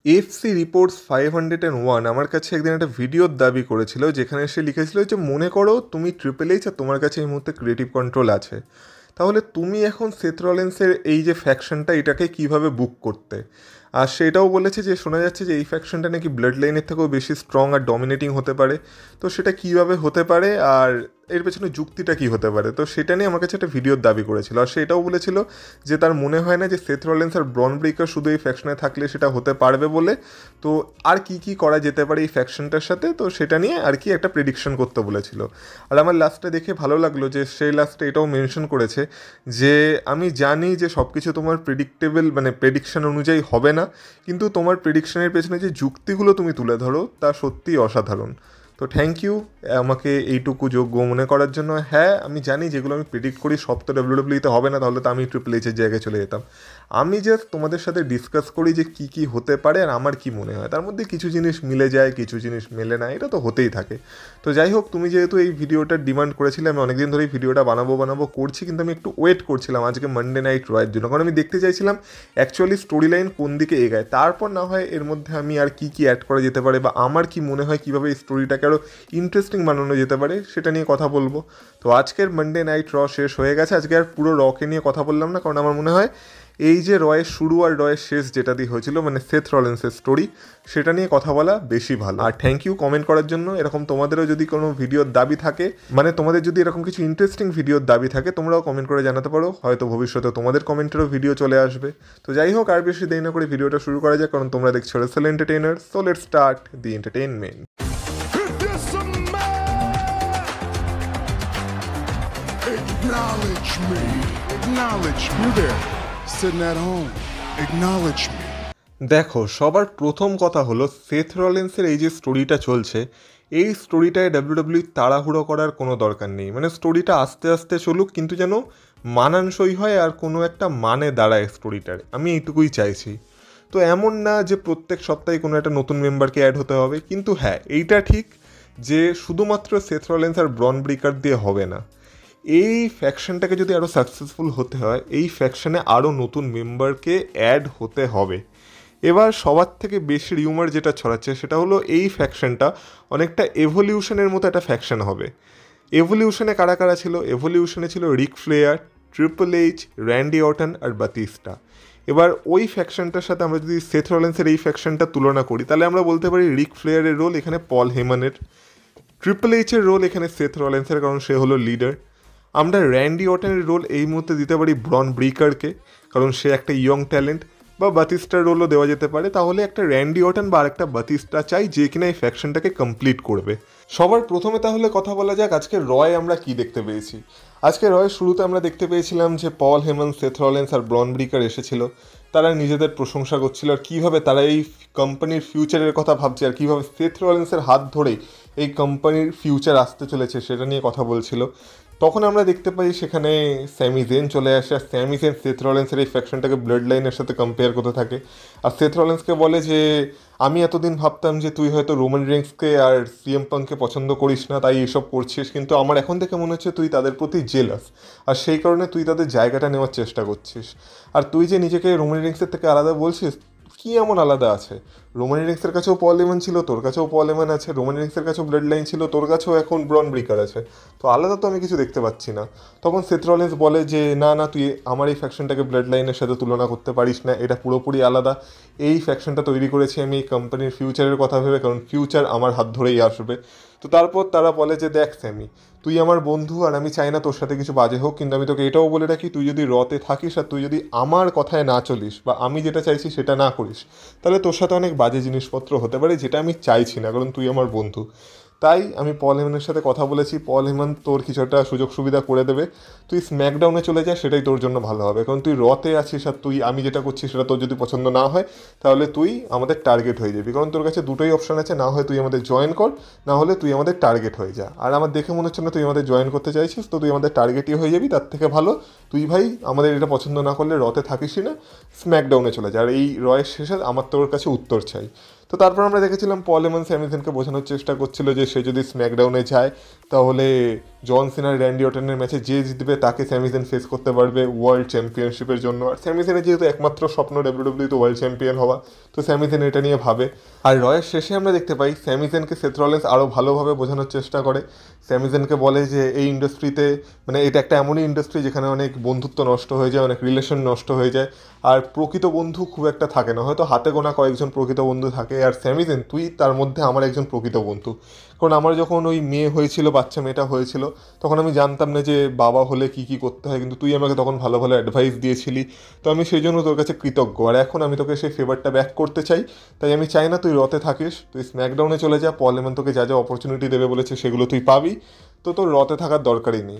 FC reports 501 আমার কাছে একদিন একটা ভিডিওর দাবি করেছিল, যেখানে সে লিখেছিল যে মনে করো তুমি ট্রিপল এইচ আর তোমার কাছে এই মুহূর্তে ক্রিয়েটিভ কন্ট্রোল আছে, তাহলে তুমি এখন সেথ রলিন্সের এই যে ফ্যাকশনটা এটাকে কিভাবে বুক করতে। আর সেটাও বলেছে যে শোনা যাচ্ছে যে এই ফ্যাকশনটা নাকি ব্লাড লাইনের থেকেও বেশি স্ট্রং আর ডমিনেটিং হতে পারে। তো সেটা কিভাবে হতে পারে আর এর পেছনে যুক্তিটা কী হতে পারে, তো সেটা নিয়ে আমার কাছে একটা ভিডিওর দাবি করেছিল। আর সেটাও বলেছিল যে তার মনে হয় না যে সেথ রলিন্স আর ব্রন ব্রেকার শুধু এই ফ্যাকশনে থাকলে সেটা হতে পারবে বলে। তো আর কি কি করা যেতে পারে এই ফ্যাকশনটার সাথে, তো সেটা নিয়ে আর কি একটা প্রেডিকশন করতে বলেছিল। আর আমার লাস্টে দেখে ভালো লাগলো যে সেই লাস্টে এটাও মেনশন করেছে যে আমি জানি যে সব কিছু তোমার প্রেডিক্টেবল মানে প্রেডিকশন অনুযায়ী হবে না, কিন্তু তোমার প্রেডিকশনের পেছনে যে যুক্তিগুলো তুমি তুলে ধরো তা সত্যিই অসাধারণ। তো থ্যাংক ইউ আমাকে এইটুকু যোগ্য মনে করার জন্য। হ্যাঁ, আমি জানি যেগুলো আমি প্রেডিক্ট করি সব তো ডাব্লিউডাব্লিউতে হবে না, তাহলে তো আমি ট্রিপল এইচের জায়গায় চলে যেতাম। আমি জাস্ট তোমাদের সাথে ডিসকাস করি যে কী কী হতে পারে আর আমার কি মনে হয়, তার মধ্যে কিছু জিনিস মিলে যায়, কিছু জিনিস মেলে না, এটা তো হতেই থাকে। তো যাই হোক, তুমি যেহেতু এই ভিডিওটার ডিমান্ড করেছিলে, আমি অনেকদিন ধরে এই ভিডিওটা বানাবো করছি, কিন্তু আমি একটু ওয়েট করছিলাম আজকে মানডে নাইট রয়ের জন্য, কারণ আমি দেখতে চাইছিলাম অ্যাকচুয়ালি স্টোরি লাইন কোন দিকে এগায়, তারপর না হয় এর মধ্যে আমি আর কি অ্যাড করা যেতে পারে বা আমার কি মনে হয় কীভাবে এই স্টোরিটাকে আরও ইন্টারেস্টিং বানানো যেতে পারে সেটা নিয়ে কথা বলবো। তো আজকের মানডে নাইট র শেষ হয়ে গেছে, আজকে আর পুরো রকে নিয়ে কথা বললাম না, কারণ আমার মনে হয় এই যে রয়ের শুরু আর রয়ের শেষ যেটা দিয়ে হয়েছিল মানে সেথ রলিন্সের স্টোরি, সেটা নিয়ে কথা বলা বেশি ভালো। আর থ্যাংক ইউ কমেন্ট করার জন্য। এরকম তোমাদেরও যদি কোনো ভিডিওর দাবি থাকে, মানে তোমাদের যদি এরকম কিছু ইন্টারেস্টিং ভিডিওর দাবি থাকে, তোমরাও কমেন্ট করে জানাতে পারো, হয়তো ভবিষ্যতে তোমাদের কমেন্টেরও ভিডিও চলে আসবে। তো যাই হোক, আর বেশি দেরি না করে ভিডিওটা শুরু করা যায়, কারণ তোমরা দেখছো Rachel entertainer. So let's start the entertainment. Acknowledge me. Acknowledge me. You there, sitting at home. Acknowledge me. দেখো, সবার প্রথম কথা হলো সেথ রলিন্সের এই যে স্টোরিটা চলছে, এই স্টোরিটায় ডাব্লিউডাব্লিউ তাড়াহুড়ো করার কোনো দরকার নেই। মানে স্টোরিটা আস্তে আস্তে চলুক, কিন্তু যেন মানানসই হয় আর কোনো একটা মানে দাঁড়ায় স্টোরিটার, আমি এইটুকুই চাইছি। তো এমন না যে প্রত্যেক সপ্তাহে কোনো একটা নতুন মেম্বারকে অ্যাড হতে হবে, কিন্তু হ্যাঁ এইটা ঠিক যে শুধুমাত্র সেথ রলিন্স আর ব্রন ব্রেকার দিয়ে হবে না। এই ফ্যাকশনটাকে যদি আরও সাকসেসফুল হতে হয়, এই ফ্যাকশনে আরও নতুন মেম্বারকে অ্যাড হতে হবে। এবার সবার থেকে বেশি রিউমার যেটা ছড়াচ্ছে সেটা হলো এই ফ্যাকশনটা অনেকটা এভলিউশনের মতো একটা ফ্যাকশন হবে। এভলিউশনে কারা কারা ছিল? এভলিউশনে ছিল Ric Flair, triple H, Randy Orton আর বাতিস্টা। এবার ওই ফ্যাকশনটার সাথে আমরা যদি সেথ রলিন্সের এই ফ্যাকশনটা তুলনা করি, তাহলে আমরা বলতে পারি রিক ফ্লেয়ারের রোল এখানে পল হেমানের, ট্রিপল এইচের রোল এখানে সেথ রলিন্সের, কারণ সে হলো লিডার। আমরা র্যান্ডি অর্টনের রোল এই মুহূর্তে দিতে পারি ব্রন ব্রেকারকে, কারণ সে একটা ইয়ং ট্যালেন্ট, বা বাতিস্টার রোলও দেওয়া যেতে পারে। তাহলে একটা র্যান্ডি অর্টন বা একটা বাতিস্টা চাই যে কিনা এই ফ্যাকশনটাকে কমপ্লিট করবে। সবার প্রথমে তাহলে কথা বলা যাক আজকে রয় আমরা কি দেখতে পেয়েছি। আজকে রয়ের শুরুতে আমরা দেখতে পেয়েছিলাম যে পল হেমন, সেথ রলিন্স আর ব্রন ব্রেকার এসেছিল। তারা নিজেদের প্রশংসা করছিল আর কীভাবে তারা এই কোম্পানির ফিউচারের কথা ভাবছে, আর কীভাবে সেথ রলিন্সের হাত ধরেই এই কোম্পানির ফিউচার আসতে চলেছে সেটা নিয়ে কথা বলছিল। তখন আমরা দেখতে পাই সেখানে স্যামি জেন চলে আসে, আর স্যামি জেন সেথ রলিন্সের এই ফ্যাকশনটাকে ব্লাড লাইনের সাথে কম্পেয়ার করতে থাকে। আর সেথ রলিন্সকে বলে যে আমি এতদিন ভাবতাম যে তুই হয়তো রোমান রিংসকে আর সিএম পাংকে পছন্দ করিস না, তাই এসব করছিস, কিন্তু আমার এখন থেকে মনে হচ্ছে তুই তাদের প্রতি জেলাস, আর সেই কারণে তুই তাদের জায়গাটা নেওয়ার চেষ্টা করছিস। আর তুই যে নিজেকে রোমান রিংসের থেকে আলাদা বলছিস, কী এমন আলাদা আছে? রোমান রিংসের কাছেও পল হেমন ছিল, তোর কাছেও পল হেমন আছে, রোমান রিংসের কাছেও ব্লাড লাইন ছিল, তোর কাছেও এখন ব্রন ব্রেকার আছে, তো আলাদা তো আমি কিছু দেখতে পাচ্ছি না। তখন সেথ রলিন্স বলে যে না না, তুই আমার এই ফ্যাকশনটাকে ব্লাড লাইনের সাথে তুলনা করতে পারিস না, এটা পুরোপুরি আলাদা। এই ফ্যাকশনটা তৈরি করেছি আমি এই কোম্পানির ফিউচারের কথা ভেবে, কারণ ফিউচার আমার হাত ধরেই আসবে। তো তারপর তারা বলে যে দেখ স্যামি, তুই আমার বন্ধু আর আমি চাই না তোর সাথে কিছু বাজে হোক, কিন্তু আমি তোকে এটাও বলে রাখি, তুই যদি রতে থাকিস আর তুই যদি আমার কথায় না চলিস বা আমি যেটা চাইছি সেটা না করিস, তাহলে তোর সাথে অনেক বাজে জিনিসপত্র হতে পারে, যেটা আমি চাইছি না, কারণ তুই আমার বন্ধু। তাই আমি পল হেমনের সাথে কথা বলেছি, পল হেমন তোর কিছু একটা সুযোগ সুবিধা করে দেবে, তুই স্ম্যাকডাউনে চলে যা, সেটাই তোর জন্য ভালো হবে, কারণ তুই রতে আছিস আর তুই আমি যেটা করছি সেটা তোর যদি পছন্দ না হয়, তাহলে তুই আমাদের টার্গেট হয়ে যাবি, কারণ তোর কাছে দুটোই অপশান আছে, না হয় তুই আমাদের জয়েন কর, না হলে তুই আমাদের টার্গেট হয়ে যা। আর আমার দেখে মনে হচ্ছে না তুই আমাদের জয়েন করতে চাইছিস, তো তুই আমাদের টার্গেটই হয়ে যাবি, তার থেকে ভালো তুই ভাই আমাদের এটা পছন্দ না করলে রতে থাকিসই না, স্ম্যাকডাউনে চলে যা, আর এই রয়ের শেষে আমার তোর কাছে উত্তর চাই। তো তো তারপর আমরা দেখেছিলাম পল হেমন স্যামিজেনকে বোঝানোর চেষ্টা করছিল যে সে যদি স্ম্যাকডাউনে যায় তাহলে জন সিনার র্যান্ডি অর্টনের ম্যাচে যে জিতবে তাকে স্যামিজেন ফেস করতে পারবে ওয়ার্ল্ড চ্যাম্পিয়নশিপের জন্য। আর স্যামিজেনের যেহেতু একমাত্র স্বপ্ন ডাব্লিউডাব্লিউতে ওয়ার্ল্ড চ্যাম্পিয়ন হওয়া, তো স্যামিজেন এটা নিয়ে ভাবে। আর রয়ের শেষে আমরা দেখতে পাই স্যামিজেনকে সেথ রলিন্স আরও ভালোভাবে বোঝানোর চেষ্টা করে। স্যামিজেনকে বলে যে এই ইন্ডাস্ট্রিতে মানে এটা একটা এমনই ইন্ডাস্ট্রি যেখানে অনেক বন্ধুত্ব নষ্ট হয়ে যায়, অনেক রিলেশন নষ্ট হয়ে যায়, আর প্রকৃত বন্ধু খুব একটা থাকে না, হয়তো হাতে গোনা কয়েকজন প্রকৃত বন্ধু থাকে। আর স্যামিজেন তুই তার মধ্যে আমার একজন প্রকৃত বন্ধু, কারণ আমার যখন ওই মেয়ে হয়েছিল, বাচ্চা মেয়েটা হয়েছিল, তখন আমি জানতাম না যে বাবা হলে কী কী করতে হয়, কিন্তু তুই আমাকে তখন ভালো ভালো অ্যাডভাইস দিয়েছিলি, তো আমি সেই জন্য তোর কাছে কৃতজ্ঞ। আর এখন আমি তোকে সেই ফেভারটা ব্যাক করতে চাই, তাই আমি চাই না তুই রতে থাকিস, তুই স্ম্যাকডাউনে চলে যা, পল হেমন তোকে যা যা অপরচুনিটি দেবে বলেছে সেগুলো তুই পাবি, তো তোর রতে থাকার দরকারই নেই,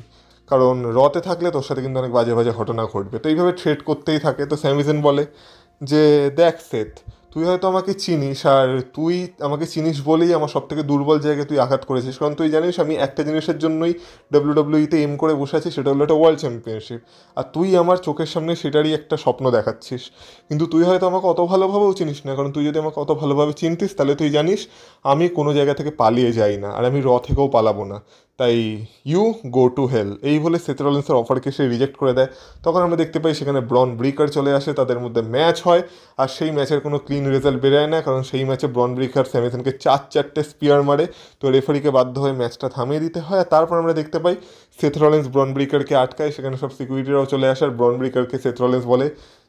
কারণ রতে থাকলে তোর সাথে কিন্তু অনেক বাজে বাজে ঘটনা ঘটবে। তো এইভাবে ট্রেড করতেই থাকে। তো স্যামিজেন বলে যে দেখ সেথ, তুই হয়তো আমাকে চিনিস, আর তুই আমাকে চিনিস বলেই আমার সব থেকে দুর্বল জায়গায় তুই আঘাত করেছিস, কারণ তুই জানিস আমি একটা জিনিসের জন্যই ডাব্লিউডাব্লিউইতে এম করে বসে আছি, সেটা হলো একটা ওয়ার্ল্ড চ্যাম্পিয়নশিপ, আর তুই আমার চোখের সামনে সেটারই একটা স্বপ্ন দেখাচ্ছিস। কিন্তু তুই হয়তো আমাকে অত ভালোভাবেও চিনিস না, কারণ তুই যদি আমাকে অত ভালোভাবে চিনতিস তাহলে তুই জানিস আমি কোনো জায়গা থেকে পালিয়ে যাই না, আর আমি থেকেও পালাবো না, তাই ইউ গো টু হেল, এই বলে সেথ রলিন্সের অফারকে সে রিজেক্ট করে দেয়। তখন আমরা দেখতে পাই সেখানে ব্রন ব্রিকার চলে আসে, তাদের মধ্যে ম্যাচ হয়, আর সেই ম্যাচের কোনো ক্লিন রেজাল্ট বেরোয় না, কারণ সেই ম্যাচে ব্রন ব্রিকার স্যামিসনকে 4-4টে স্পিয়ার মারে, তো রেফারিকে বাধ্য হয়ে ম্যাচটা থামিয়ে দিতে হয়। আর তারপর আমরা দেখতে পাই সেথ রলিন্স ব্রন ব্রিকারকে আটকায়, সেখানে সব সিকিউরিটিরাও চলে আসে, আর ব্রন ব্রিকারকে সেথ রলিন্স বলে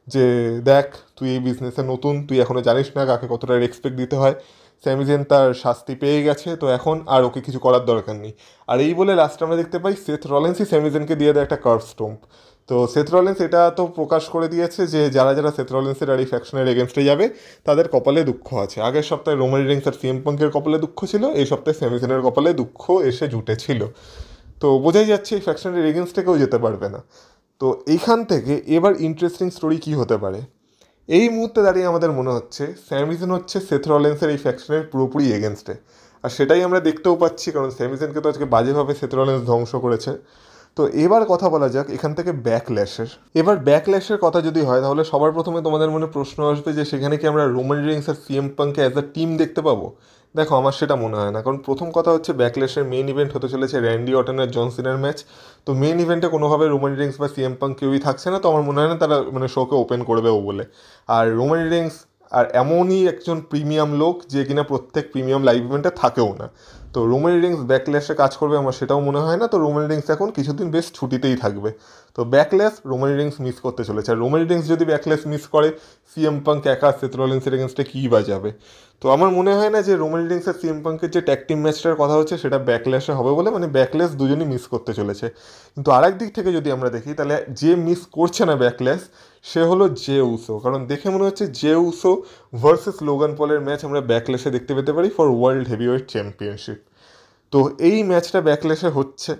যে দেখ তুই এই বিজনেসে নতুন, তুই এখনও জানিস না কাকে কতটা রেসপেক্ট দিতে হয়, স্যামিজেন তার শাস্তি পেয়ে গেছে, তো এখন আর ওকে কিছু করার দরকার নেই। আর এই বলে লাস্টে আমরা দেখতে পাই সেথ রলিন্সই স্যামিজেনকে দিয়ে দেয় একটা কার্ভ স্টোম্প। তো সেথ রলিন্স এটা তো প্রকাশ করে দিয়েছে যে যারা যারা সেথ রলিন্সের আর এই ফ্যাকশনের এগেনস্টে যাবে তাদের কপালে দুঃখ আছে। আগের সপ্তাহে রোমান রিংস আর সিএম পাঙ্কের কপালে দুঃখ ছিল, এই সপ্তাহে স্যামিজেনের কপালে দুঃখ এসে জুটেছিল। তো বোঝাই যাচ্ছে এই ফ্যাকশনের এগেনস্টে কেউ যেতে পারবে না। তো এইখান থেকে এবার ইন্টারেস্টিং স্টোরি কী হতে পারে, এই মুহূর্তে দাঁড়িয়ে আমাদের মনে হচ্ছে স্যামিজন হচ্ছে সেথ রলিন্সের এই ফ্যাকশনের পুরোপুরি এগেনস্টে, আর সেটাই আমরা দেখতেও পাচ্ছি, কারণ স্যামিজনকে তো আজকে বাজেভাবে সেথ রলিন্স ধ্বংস করেছে। তো এবার কথা বলা যাক এখান থেকে ব্যাকল্যাশের। এবার ব্যাকল্যাশের কথা যদি হয় তাহলে সবার প্রথমে তোমাদের মনে প্রশ্ন আসবে যে সেখানে কি আমরা রোমান রিংস আর সিএম পাঙ্ককে অ্যাজ আ টিম দেখতে পাবো। দেখো আমার সেটা মনে হয় না, কারণ প্রথম কথা হচ্ছে ব্যাকল্যাশের মেইন ইভেন্ট হতে চলেছে র্যান্ডি অর্টন আর জন সিনার ম্যাচ, তো মেইন ইভেন্টে কোনোভাবে রোমান রিংস বা সিএম পাঙ্ক কেউই থাকছে না, তো আমার মনে হয় না তারা মানে শোকে ওপেন করবেও বলে। আর রোমান রিংস আর এমনই একজন প্রিমিয়াম লোক যে কিনা প্রত্যেক প্রিমিয়াম লাইভ ইভেন্টে থাকেও না, তো রোমান রিংস ব্যাকল্যাশে কাজ করবে আমার সেটাও মনে হয় না। তো রোমান রিংস এখন কিছুদিন বেশ ছুটিতেই থাকবে, তো ব্যাকল্যাশ রোমান রিংস মিস করতে চলেছে। আর রোমান রিংস যদি ব্যাকল্যাশ মিস করে সিএম পাঙ্ক একা সেথ রলিন্সের এগেনস্টে কী বাজাবে। তো আমার মনে হয় না যে রোমান রিংস আর সিএম পাঙ্কের যে ট্যাগ টিম ম্যাচটার কথা হচ্ছে সেটা ব্যাকল্যাশে হবে বলে, মানে ব্যাকল্যাশ দুজনই মিস করতে চলেছে। কিন্তু আরেক দিক থেকে যদি আমরা দেখি তাহলে যে মিস করছে না ব্যাকল্যাশ সে হলো জে উসো, কারণ দেখে মনে হচ্ছে জে উসো ভার্সেস লোগান পলের ম্যাচ আমরা ব্যাকল্যাশে দেখতে পেতে পারি ফর ওয়ার্ল্ড হেভিওয়েট চ্যাম্পিয়নশিপ। তো এই ম্যাচটা ব্যাকল্যাশে হচ্ছে।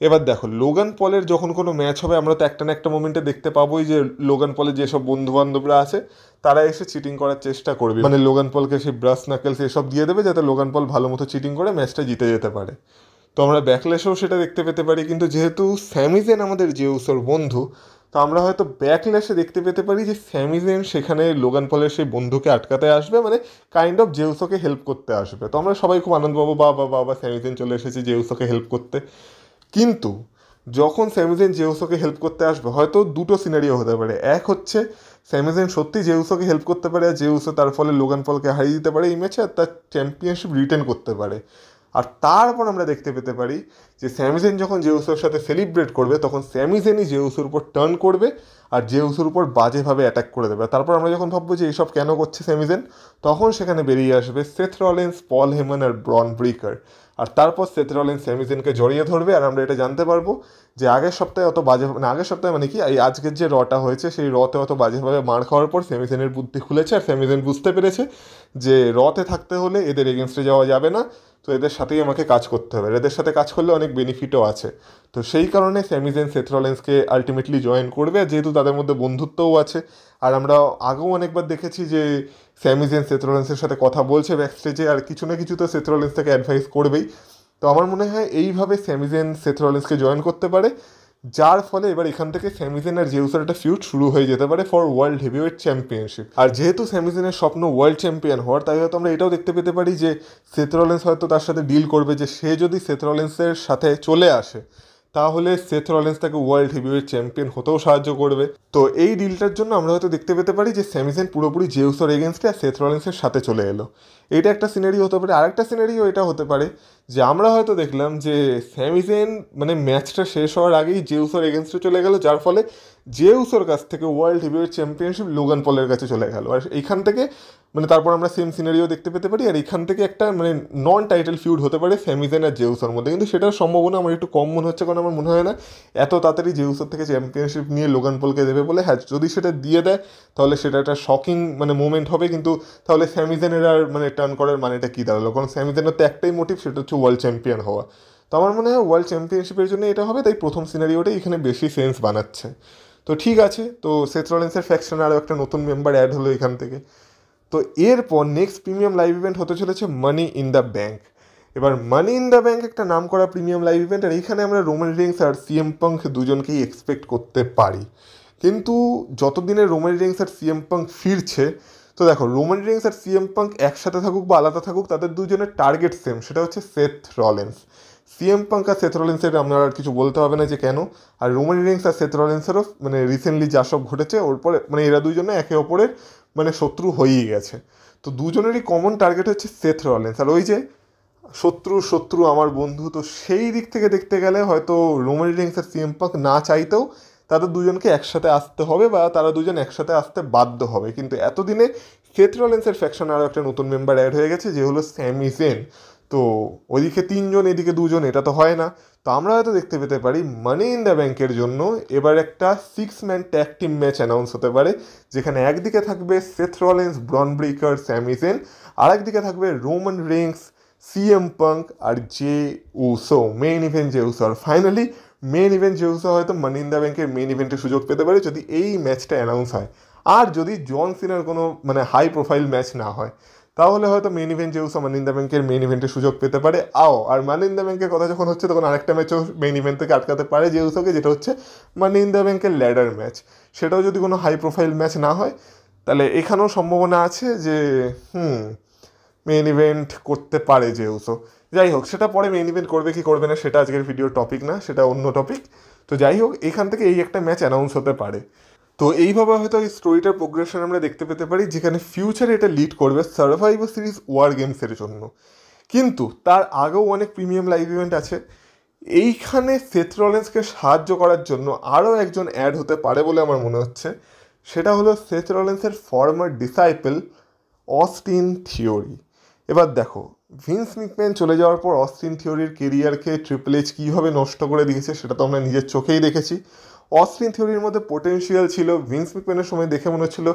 এবার দেখো লোগান পলের যখন কোনো ম্যাচ হবে আমরা তো একটা না একটা মোমেন্টে দেখতে পাবোই যে লোগান পলের যেসব বন্ধু বান্ধবরা আছে তারা এসে চিটিং করার চেষ্টা করবে, মানে লোগান পলকে সেই ব্রাশ নাকেলস এসব দিয়ে দেবে যাতে লোগান পল ভালো মতো চিটিং করে ম্যাচটা জিতে যেতে পারে। তো আমরা ব্যাকল্যাশেও সেটা দেখতে পেতে পারি, কিন্তু যেহেতু স্যামিজেন আমাদের জেউসের বন্ধু, তো আমরা হয়তো ব্যাকল্যাশে দেখতে পেতে পারি যে স্যামিজেন সেখানে লোগান পলের সেই বন্ধুকে আটকাতে আসবে, মানে কাইন্ড অফ জেউসোকে হেল্প করতে আসবে। তো আমরা সবাই খুব আনন্দ পাবো, বাবা বাবা স্যামিজেন চলে এসেছে জেউসোকে হেল্প করতে। কিন্তু যখন স্যামিজেন জেউসোকে হেল্প করতে আসবে হয়তো দুটো সিনারিও হতে পারে, এক হচ্ছে স্যামিজেন সত্যি জেউসোকে হেল্প করতে পারে আর জেউসো তার ফলে লোগান পলকে হারিয়ে দিতে পারে এই ম্যাচে আর তার চ্যাম্পিয়নশিপ রিটেন করতে পারে। আর তারপর আমরা দেখতে পেতে পারি যে স্যামিজেন যখন জেউসোর সাথে সেলিব্রেট করবে তখন স্যামিজেনই জেউসোর উপর টার্ন করবে আর জেউসোর উপর বাজেভাবে অ্যাটাক করে দেবে। তারপর আমরা যখন ভাববো যে এইসব কেন করছে স্যামিজেন, তখন সেখানে বেরিয়ে আসবে সেথ রলিন্স, পল হেমন আর ব্রন ব্রিকার, আর তারপর সেথ রলিন্স স্যামিজেনকে জড়িয়ে ধরবে আর আমরা এটা জানতে পারবো যে আগের সপ্তাহে অত বাজে, মানে আগের সপ্তাহে মানে কি এই আজকের যে রটা হয়েছে সেই রতে অত বাজেভাবে মার খাওয়ার পর স্যামিজেনের বুদ্ধি খুলেছে আর স্যামিজেন বুঝতে পেরেছে যে রতে থাকতে হলে এদের এগেনস্টে যাওয়া যাবে না, তো এদের সাথেই আমাকে কাজ করতে হবে, এদের সাথে কাজ করলে অনেক বেনিফিটও আছে। তো সেই কারণে স্যামিজেন সেথ রলিন্সকে আলটিমেটলি জয়েন করবে, আর যেহেতু তাদের মধ্যে বন্ধুত্বও আছে, আর আমরা আগেও অনেকবার দেখেছি যে স্যামিজেন সেথ রলিন্সের সাথে কথা বলছে ব্যাকস্টেজে, আর কিছু না কিছু তো সেথ রলিন্স থেকে অ্যাডভাইস করবেই। তো আমার মনে হয় এইভাবে স্যামিজেন সেথ রলিন্সকে জয়েন করতে পারে, যার ফলে এবার এখান থেকে স্যামিজেন আর জেউসের একটা ফিউড শুরু হয়ে যেতে পারে ফর ওয়ার্ল্ড হেভিওয়েট চ্যাম্পিয়নশিপ। আর যেহেতু স্যামিজেনের স্বপ্ন ওয়ার্ল্ড চ্যাম্পিয়ন হওয়ার, তাই হয়তো আমরা এটাও দেখতে পেতে পারি যে সেথ রলিন্স হয়তো তার সাথে ডিল করবে যে সে যদি সেথ রলিন্সের সাথে চলে আসে তাহলে সেথ রলিন্স তাকে ওয়ার্ল্ড হেভিওয়েট চ্যাম্পিয়ন হতেও সাহায্য করবে। তো এই ডিলটার জন্য আমরা হয়তো দেখতে পেতে পারি যে স্যামিজেন পুরোপুরি জেউসের এগেনস্টে আর সেথ রলিন্সের সাথে চলে এলো। এটা একটা সিনারিও হতে পারে। আরেকটা সিনারিও এটা হতে পারে যে আমরা হয়তো দেখলাম যে স্যামিজেন মানে ম্যাচটা শেষ হওয়ার আগেই জেউসের এগেনস্টে চলে গেল, যার ফলে জেউসের কাছ থেকে ওয়ার্ল্ড হেভিওয়েট চ্যাম্পিয়নশিপ লোগান পলের কাছে চলে গেল। আর এইখান থেকে মানে তারপর আমরা সেম সিনারিও দেখতে পেতে পারি, আর এখান থেকে একটা মানে নন টাইটেল ফিউড হতে পারে স্যামিজেন আর জেউসের মধ্যে। কিন্তু সেটার সম্ভাবনা আমার একটু কম মনে হচ্ছে, কারণ আমার মনে হয় না এত তাড়াতাড়ি জেউসের থেকে চ্যাম্পিয়নশিপ নিয়ে লোগান পলকে দেবে বলে। হ্যাঁ, যদি সেটা দিয়ে দেয় তাহলে সেটা একটা শকিং মানে মোমেন্ট হবে, কিন্তু তাহলে স্যামিজেনের আর মানে টার্ন করার মানেটা কী দাঁড়ালো? কারণ স্যামিজেনের তো একটাই মোটিভ, সেটা হচ্ছে ওয়ার্ল্ড চ্যাম্পিয়ন হওয়া। তো আমার মনে হয় ওয়ার্ল্ড চ্যাম্পিয়নশিপের জন্য এটা হবে, তাই প্রথম সিনারিওটাই এখানে বেশি সেন্স বানাচ্ছে। তো ঠিক আছে, তো সেথ রলিন্সের ফ্যাকশনে আরও একটা নতুন মেম্বার অ্যাড হলো এখান থেকে। তো এরপর নেক্সট প্রিমিয়াম লাইভ ইভেন্ট হতে চলেছে মানি ইন দ্য ব্যাঙ্ক। এবার মানি ইন দ্য ব্যাঙ্ক একটা নাম করা প্রিমিয়াম লাইভ ইভেন্ট, আর এইখানে আমরা রোমান রিংস আর সিএম পাঙ্ক দুজনকেই এক্সপেক্ট করতে পারি। কিন্তু যতদিনে রোমান রিংস আর সিএম পাঙ্ক ফিরছে, তো দেখো রোমান রিংস আর সিএম পাঙ্ক একসাথে থাকুক বা আলাদা থাকুক, তাদের দুজনের টার্গেট সেম, সেটা হচ্ছে সেথ রলিন্স। সিএম পাঙ্ক আর সেথ রলিন্সের আপনার আর কিছু বলতে হবে না যে কেন। আর রোমান রিংস আর সেথ রলিন্সেরও মানে রিসেন্টলি যা সব ঘটেছে ওর পরে মানে এরা দুজনে একে অপরের মানে শত্রু হয়েই গেছে। তো দুজনেরই কমন টার্গেট হচ্ছে সেথ রলিন্স। আর ওই যে শত্রু শত্রু আমার বন্ধু, তো সেই দিক থেকে দেখতে গেলে হয়তো রোমান রিংস আর সিএম পাঙ্ক না চাইতেও তাদের দুজনকে একসাথে আসতে হবে বা তারা দুজন একসাথে আসতে বাধ্য হবে। কিন্তু এতদিনে সেথ রলিন্সের ফ্যাকশনে আরও একটা নতুন মেম্বার অ্যাড হয়ে গেছে, যে হলো স্যামি জেন। তো ওইদিকে তিনজন এদিকে দুজন, এটা তো হয় না। তো আমরা হয়তো দেখতে পেতে পারি মানি ইন দ্য ব্যাঙ্কের জন্য এবার একটা 6-ম্যান ট্যাগ টিম ম্যাচ অ্যানাউন্স হতে পারে, যেখানে একদিকে থাকবে Seth Rollins, Bron Breakker, Sami Zayn, আর একদিকে থাকবে রোমান রিংস, সিএম পাঙ্ক আর Jey Uso, main event Jey Uso. আর finally main event Jey Uso হয়তো মানি ইন দ্য ব্যাঙ্কের মেইন ইভেন্টে সুযোগ পেতে পারে যদি এই ম্যাচটা অ্যানাউন্স হয়। আর যদি জন সিনার কোনো মানে হাই প্রোফাইল ম্যাচ না হয়, তাহলে হয়তো main event Jey Uso money in the ব্যাঙ্কের মেইন ইভেন্টে সুযোগ পেতে পারে। আর মানি ইন দ্য ব্যাঙ্কের কথা যখন হচ্ছে, তখন আরেকটা ম্যাচও মেইন ইভেন্ট থেকে আটকাতে পারে জে উসোকে, যেটা হচ্ছে মানি ইন দ্য ব্যাঙ্কের ল্যাডার ম্যাচ। সেটাও যদি কোনো হাই প্রোফাইল ম্যাচ না হয়, তাহলে এখানেও সম্ভাবনা আছে যে মেইন ইভেন্ট করতে পারে জে উসো। যাই হোক, সেটা পরে মেইন ইভেন্ট করবে কি করবে না সেটা আজকের ভিডিওর টপিক না, সেটা অন্য টপিক। তো যাই হোক, এখান থেকে এই একটা ম্যাচ অ্যানাউন্স হতে পারে। তো এইভাবে হয়তো এই স্টোরিটার প্রোগ্রেশন আমরা দেখতে পেতে পারি, যেখানে ফিউচারে এটা লিড করবে সার্ভাইভার সিরিজ ওয়ার গেমসের জন্য। কিন্তু তার আগেও অনেক প্রিমিয়াম লাইভ ইভেন্ট আছে। এইখানে সেথ রলিন্সকে সাহায্য করার জন্য আরও একজন অ্যাড হতে পারে বলে আমার মনে হচ্ছে। সেটা হলো সেথ রলিন্সের ফর্মার ডিসাইপল অস্টিন থিওরি। এবার দেখো, ভিন্স ম্যাকম্যান চলে যাওয়ার পর অস্টিন থিওরির কেরিয়ারকে ট্রিপল এইচ কীভাবে নষ্ট করে দিয়েছে সেটা তো আমরা নিজের চোখেই দেখেছি। অস্টিন থিওরির মধ্যে পোটেনশিয়াল ছিল, ভিন্স ম্যাকম্যানের সময় দেখে মনে হচ্ছিল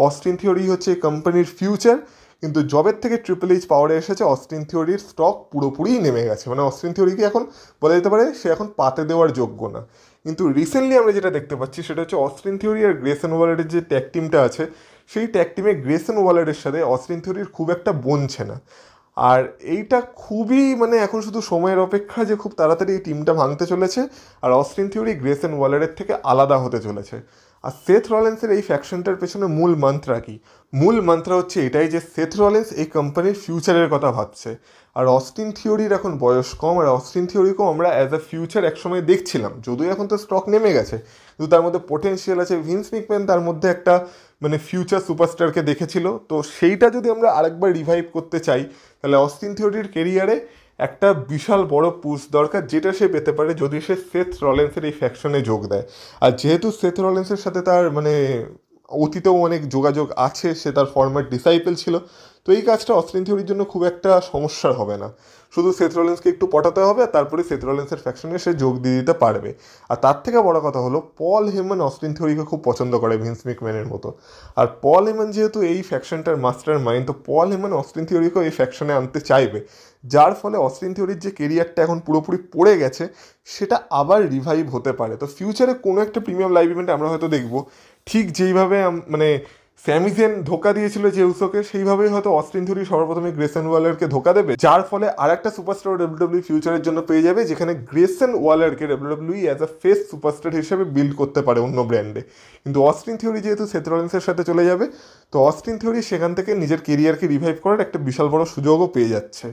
অস্টিন থিওরি হচ্ছে কোম্পানির ফিউচার। কিন্তু জবের থেকে ট্রিপল এইচ পাওয়ারে এসেছে, অস্টিন থিওরির স্টক পুরোপুরিই নেমে গেছে। মানে অস্টিন থিওরিকে এখন বলা যেতে পারে সে এখন পাতে দেওয়ার যোগ্য না। কিন্তু রিসেন্টলি আমরা যেটা দেখতে পাচ্ছি সেটা হচ্ছে অস্টিন থিওরি আর গ্রেসন ওয়ালারের যে ট্যাগ টিমটা আছে, সেই ট্যাগ টিমে গ্রেসন ওয়ালারের সাথে অস্টিন থিওরির খুব একটা বনছে না। আর এইটা খুবই মানে এখন শুধু সময়ের অপেক্ষা যে খুব তাড়াতাড়ি এই টিমটা ভাঙতে চলেছে, আর অস্টিন থিওরি গ্রেসন ওয়ালারের থেকে আলাদা হতে চলেছে। আর সেথ রলিন্সের এই ফ্যাকশনটার পেছনে মূল মন্ত্রা কি? মূল মন্ত্রা হচ্ছে এটাই যে সেথ রলিন্স এই কোম্পানির ফিউচারের কথা ভাবছে। আর অস্টিন থিওরির এখন বয়স কম, আর অস্টিন থিওরিকেও আমরা অ্যাজ আ ফিউচার একসময় দেখছিলাম, যদিও এখন তো স্টক নেমে গেছে, কিন্তু তার মধ্যে পোটেনশিয়াল আছে। ভিন্স ম্যাকম্যান তার মধ্যে একটা মানে ফিউচার সুপারস্টারকে দেখেছিল। তো সেইটা যদি আমরা আরেকবার রিভাইভ করতে চাই, তাহলে অস্টিন থিওরির কেরিয়ারে একটা বিশাল বড় পুশ দরকার, যেটা সে পেতে পারে যদি সে সেথ রলিন্সের এই ফ্যাকশনে যোগ দেয়। আর যেহেতু সেথ রলিন্সের সাথে তার মানে অতীতেও অনেক যোগাযোগ আছে, সে তার ফর্মার ডিসাইপল ছিল, তো এই কাজটা অস্টিন থিওরির জন্য খুব একটা সমস্যার হবে না। শুধু সেথ রলিন্সকে একটু পটাতে হবে, আর তারপরে সেথ রলিন্সের ফ্যাকশনে সে যোগ দিয়ে দিতে পারবে। আর তার থেকে বড় কথা হলো, পল হেমন অস্টিন থিওরিকে খুব পছন্দ করে ভিন্স ম্যাকম্যানের মতো। আর পল হেমন যেহেতু এই ফ্যাকশনটার মাস্টার মাইন্ড, তো পল হেমন অস্টিন থিওরিকেও এই ফ্যাকশনে আনতে চাইবে, যার ফলে অস্টিন থিওরির যে কেরিয়ারটা এখন পুরোপুরি পড়ে গেছে সেটা আবার রিভাইভ হতে পারে। তো ফিউচারে কোনো একটা প্রিমিয়াম লাইভ ইভেন্টে আমরা হয়তো দেখবো ঠিক যেইভাবে মানে স্যামি জেন ধোকা দিয়েছিল যে উসোকে, সেইভাবেই হয়তো অস্টিন থিওরি সবার প্রথমে গ্রেসন ওয়ালারকে ধোকা দেবে, যার ফলে আর একটা সুপারস্টার ডাব্লিউডাব্লিউ ফিউচারের জন্য পেয়ে যাবে, যেখানে গ্রেসন ওয়ালারকে WWE as a face superstar হিসেবে বিল্ড করতে পারে অন্য ব্র্যান্ডে। কিন্তু অস্টিন থিওরি যেহেতু সেথ রলিন্সের সাথে চলে যাবে, তো অস্টিন থিওরি সেখান থেকে নিজের কেরিয়ারকে রিভাইভ করার একটা বিশাল বড় সুযোগও পেয়ে যাচ্ছে।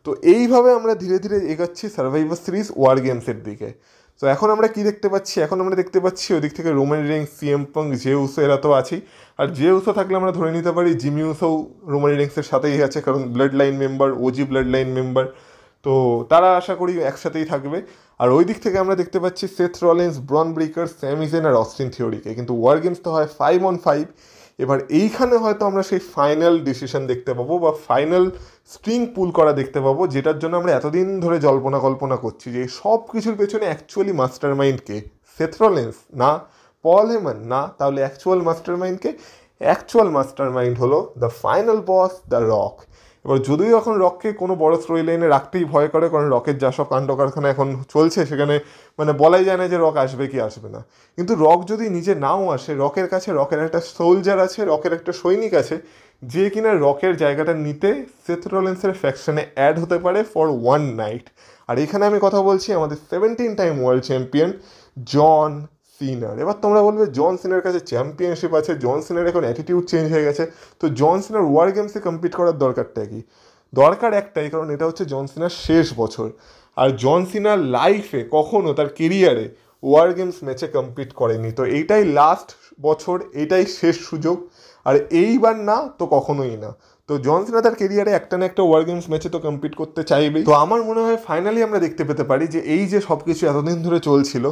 তো এইভাবে আমরা ধীরে ধীরে এগোচ্ছি সার্ভাইভার সিরিজ ওয়ার গেমসের দিকে। তো এখন আমরা কি দেখতে পাচ্ছি, এখন আমরা দেখতে পাচ্ছি ওদিক থেকে Roman Reigns, CM punk, J Uso এরা তো আছেই। আর জে উসো থাকলে আমরা ধরে নিতে পারি জিমি উসো রোমান রিংসের সাথেই আছে, কারণ blood line member, OG blood line member, তো তারা আশা করি একসাথেই থাকবে। আর ওই দিক থেকে আমরা দেখতে পাচ্ছি Seth Rollins, Bron Breakker, Sami Zayn আর অস্টিন থিওরিকে। কিন্তু ওয়ার গেমস তো হয় 5-on-5। এবার এইখানে হয়তো আমরা সেই ফাইনাল ডিসিশন দেখতে পাবো বা ফাইনাল স্ট্রিং পুল করা দেখতে পাবো, যেটার জন্য আমরা এতদিন ধরে কল্পনা করছি যে সব কিছুর পেছনে অ্যাকচুয়ালি মাস্টার মাইন্ডকে সেথ রলিন্স না পল হেমন না, তাহলে অ্যাকচুয়াল মাস্টার মাইন্ডকে? অ্যাকচুয়াল মাস্টার মাইন্ড হলো the final boss, the Rock. এবার যদিও এখন রককে কোনো বড় স্টোরি লাইনে রাখতেই ভয় করে, কারণ রকের যা সব কাণ্ড কারখানা এখন চলছে সেখানে মানে বলাই যায় না যে রক আসবে কি আসবে না। কিন্তু রক যদি নিজে নাও আসে, রকের কাছে রকের একটা সোলজার আছে, রকের একটা সৈনিক আছে, যে কিনা রকের জায়গাটা নিতে সেথ রলিন্সের ফ্যাকশনে অ্যাড হতে পারে ফর ওয়ান নাইট। আর এখানে আমি কথা বলছি আমাদের 17 টাইম ওয়ার্ল্ড চ্যাম্পিয়ন জন সিনার। এবার তোমরা বলবে জন সিনার কাছে চ্যাম্পিয়নশিপ আছে, জন সিনার এখন অ্যাটিটিউড চেঞ্জ হয়ে গেছে, তো জন সিনার ওয়ার গেমসে কম্পিট করার দরকারটা কি? দরকার একটাই, কারণ এটা হচ্ছে জন সিনার শেষ বছর। আর জন সিনার লাইফে কখনো তার কেরিয়ারে ওয়ার গেমস ম্যাচে কম্পিট করেনি, তো এইটাই লাস্ট বছর, এইটাই শেষ সুযোগ। আর এইবার না তো কখনোই না। তো জন সিনা তার কেরিয়ারে একটা না একটা ওয়ার গেমস ম্যাচে তো কম্পিট করতে চাইবেই। তো আমার মনে হয় ফাইনালি আমরা দেখতে পেতে পারি যে এই যে সব কিছু এতদিন ধরে চলছিল,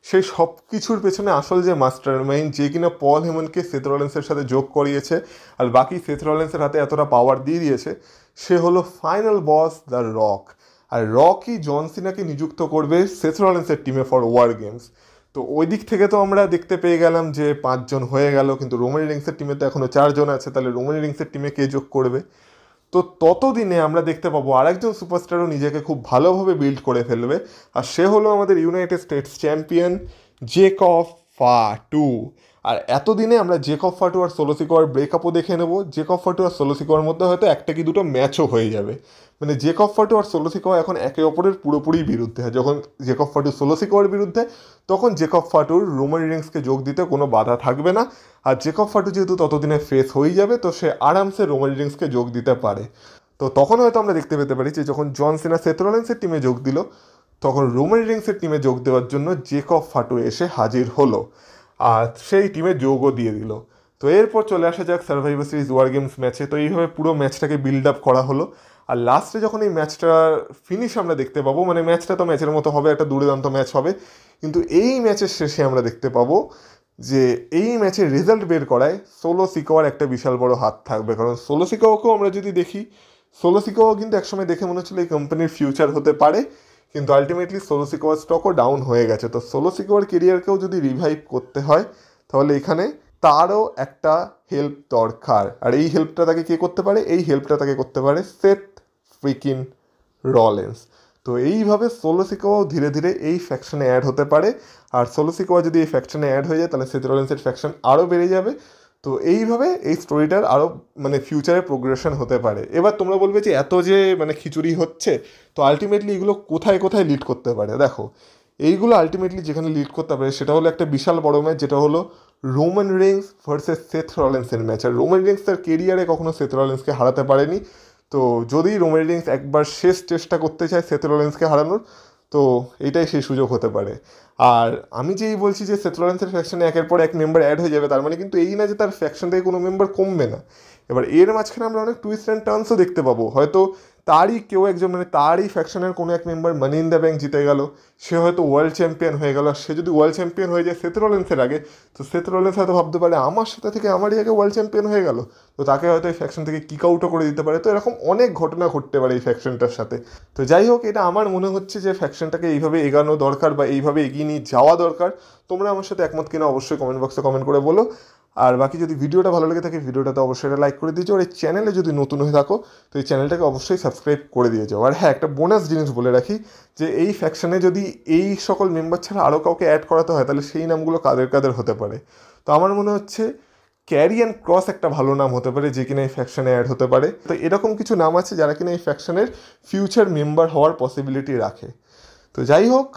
সেই সব কিছুর পেছনে আসল যে মাস্টার মাইন্ড, যে কিনা পল হেমনকে সেথ রলিন্সের সাথে যোগ করিয়েছে আর বাকি সেথ রলিন্সের হাতে এতটা পাওয়ার দিয়ে দিয়েছে, সে হলো ফাইনাল বস দ্য রক। আর রকই জন সিনাকে নিযুক্ত করবে সেথ রলিন্সের টিমে ফর ওয়ার গেমস। তো ওই দিক থেকে তো আমরা দেখতে পেয়ে গেলাম যে 5 জন হয়ে গেল, কিন্তু রোমান রিংসের টিমে তো এখনও 4 জন আছে, তাহলে রোমান রিংসের টিমে কে যোগ করবে? তো ততদিনে আমরা দেখতে পাবো আরেকজন সুপারস্টারও নিজেকে খুব ভালোভাবে বিল্ড করে ফেলবে, আর সে হলো আমাদের ইউনাইটেড স্টেটস চ্যাম্পিয়ন জেকব ফাটু। আর এতদিনে আমরা জেকব ফাটু আর সোলো সিকোয়ার ব্রেকআপও দেখে নেবো। জেকব ফাটু আর সোলো সিকোয়ার মধ্যে হয়তো একটা কি দুটো ম্যাচও হয়ে যাবে। মানে জেকব ফাটু আর সোলো সিকোয়া এখন একে অপরের পুরোপুরি বিরুদ্ধে। যখন জেকব ফাটু সোলো সিকোয়ার বিরুদ্ধে, তখন জেকব ফাটুর রোমান রিংসকে যোগ দিতে কোনো বাধা থাকবে না। আর জেকব ফাটু যেহেতু ততদিনে ফেস হয়ে যাবে, তো সে আরামসে রোমান রিংসকে যোগ দিতে পারে। তো তখন হয়তো আমরা দেখতে পেতে পারি যে যখন জন সিনা সেথ রলিন্সের টিমে যোগ দিল, তখন রোমান রিংসের টিমে যোগ দেওয়ার জন্য জেকব ফাটু এসে হাজির হলো আর সেই টিমে যোগও দিয়ে দিল। তো এরপর চলে আসা যাক সার্ভাইভার সিরিজ ওয়ার গেমস ম্যাচে। তো এইভাবে পুরো ম্যাচটাকে বিল্ড আপ করা হলো, আর লাস্টে যখন এই ম্যাচটার ফিনিশ আমরা দেখতে পাবো, মানে ম্যাচটা তো ম্যাচের মতো হবে, একটা দুর্দান্ত ম্যাচ হবে, কিন্তু এই ম্যাচের শেষে আমরা দেখতে পাবো যে এই ম্যাচের রেজাল্ট বের করায় সোলো সিকোয়ার একটা বিশাল বড় হাত থাকবে। কারণ সোলো সিকোয়াকেও আমরা যদি দেখি, সোলো সিকোয়া কিন্তু একসময় দেখে মনে হচ্ছিল এই কোম্পানির ফিউচার হতে পারে, কিন্তু আলটিমেটলি সোলো সিকোয়ার স্টকও ডাউন হয়ে গেছে। তো সোলো সিকোয়ার কেরিয়ারকেও যদি রিভাইভ করতে হয়, তাহলে এখানে তারও একটা হেল্প দরকার। আর এই হেল্পটা তাকে কে করতে পারে? এই হেল্পটা তাকে করতে পারে সেথ ফ্রিকিন রলিন্স। তো এইভাবে সোলো সিকোয়াও ধীরে ধীরে এই ফ্যাকশনে অ্যাড হতে পারে। আর সোলো সিকোয়া যদি এই ফ্যাকশনে অ্যাড হয়ে যায়, তাহলে সেথ রলিন্সের ফ্যাকশন আরও বেড়ে যাবে। তো এইভাবে এই স্টোরিটার আরও মানে ফিউচারে প্রোগ্রেশন হতে পারে। এবার তোমরা বলবে যে এত যে মানে খিচুড়ি হচ্ছে, তো আলটিমেটলি এগুলো কোথায় কোথায় লিড করতে পারে? দেখো, এইগুলো আলটিমেটলি যেখানে লিড করতে পারে সেটা হলো একটা বিশাল বড় ম্যাচ, যেটা হলো রোমান রিংস ভার্সেস সেথ রলিন্সের ম্যাচ। আর রোমান রিংস তার কেরিয়ারে কখনো সেথ রলিন্সকে হারাতে পারেনি। তো যদি রোমান রিংস একবার শেষ চেষ্টা করতে চায় সেথ রলিন্সকে হারানোর, তো এটাই সেই সুযোগ হতে পারে। আর আমি যেই বলছি যে সেথ রলিন্সের ফ্যাকশনে একের পর এক মেম্বার অ্যাড হয়ে যাবে, তার মানে কিন্তু এই না যে তার ফ্যাকশন থেকে কোনো মেম্বার কমবে না। এবার এর মাঝখানে আমরা অনেক টুইস্ট অ্যান্ড টার্নসও দেখতে পাবো। হয়তো তারই কেউ একজন, মানে তারই ফ্যাকশনের কোনো এক member money in the bank জিতে গেল, সে হয়তো ওয়ার্ল্ড চ্যাম্পিয়ন হয়ে গেল। সে যদি ওয়ার্ল্ড চ্যাম্পিয়ন হয়ে যায় সেথ রলিন্সের আগে, তো সেথ রলিন্স হয়তো ভাবতে পারে আমার সাথে থেকে আমারই আগে ওয়ার্ল্ড চ্যাম্পিয়ন হয়ে গেল, তো তাকে হয়তো এই ফ্যাকশন থেকে কিক আউটও করে দিতে পারে। তো এরকম অনেক ঘটনা ঘটতে পারে এই ফ্যাকশনটার সাথে। তো যাই হোক, এটা আমার মনে হচ্ছে যে ফ্যাকশনটাকে এইভাবে এগানো দরকার বা এইভাবে এগিয়ে নিয়ে যাওয়া দরকার। তোমরা আমার সাথে একমত কিনা অবশ্যই কমেন্ট বক্সে কমেন্ট করে বলো। আর বাকি যদি ভিডিওটা ভালো লেগে থাকে, ভিডিওটাতে অবশ্যই একটা লাইক করে দিয়েছো। আর এই চ্যানেলে যদি নতুন হয়ে থাকো, তো এই চ্যানেলটাকে অবশ্যই সাবস্ক্রাইব করে দিয়ে যাও। আর হ্যাঁ, একটা বোনাস জিনিস বলে রাখি, যে এই ফ্যাকশনে যদি এই সকল মেম্বার ছাড়া আরও কাউকে অ্যাড করাতে হয়, তাহলে সেই নামগুলো কাদের কাদের হতে পারে। তো আমার মনে হচ্ছে ক্যারিয়ান ক্রস একটা ভালো নাম হতে পারে, যে কিনা এই ফ্যাকশনে অ্যাড হতে পারে। তো এরকম কিছু নাম আছে যারা কিনা এই ফ্যাকশনের ফিউচার মেম্বার হওয়ার পসিবিলিটি রাখে। তো যাই হোক,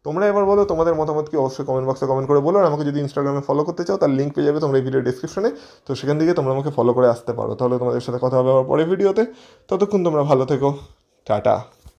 তোমরা এবার বলো তোমাদের মতামত কি, অবশ্যই কমেন্ট বক্সে কমেন্ট করে বলো। আর আমাকে যদি ইনস্টাগ্রামে ফলো করতে চাও তার লিঙ্ক পেয়ে যাবে তোমরা এই ভিডিও ডিসক্রিপশনে। তো সেখান থেকে তোমরা আমাকে ফলো করে আসতে পারো। তাহলে তোমাদের সাথে কথা হবে আবার পরের ভিডিওতে। ততক্ষণ তোমরা ভালো থেকো, টাটা।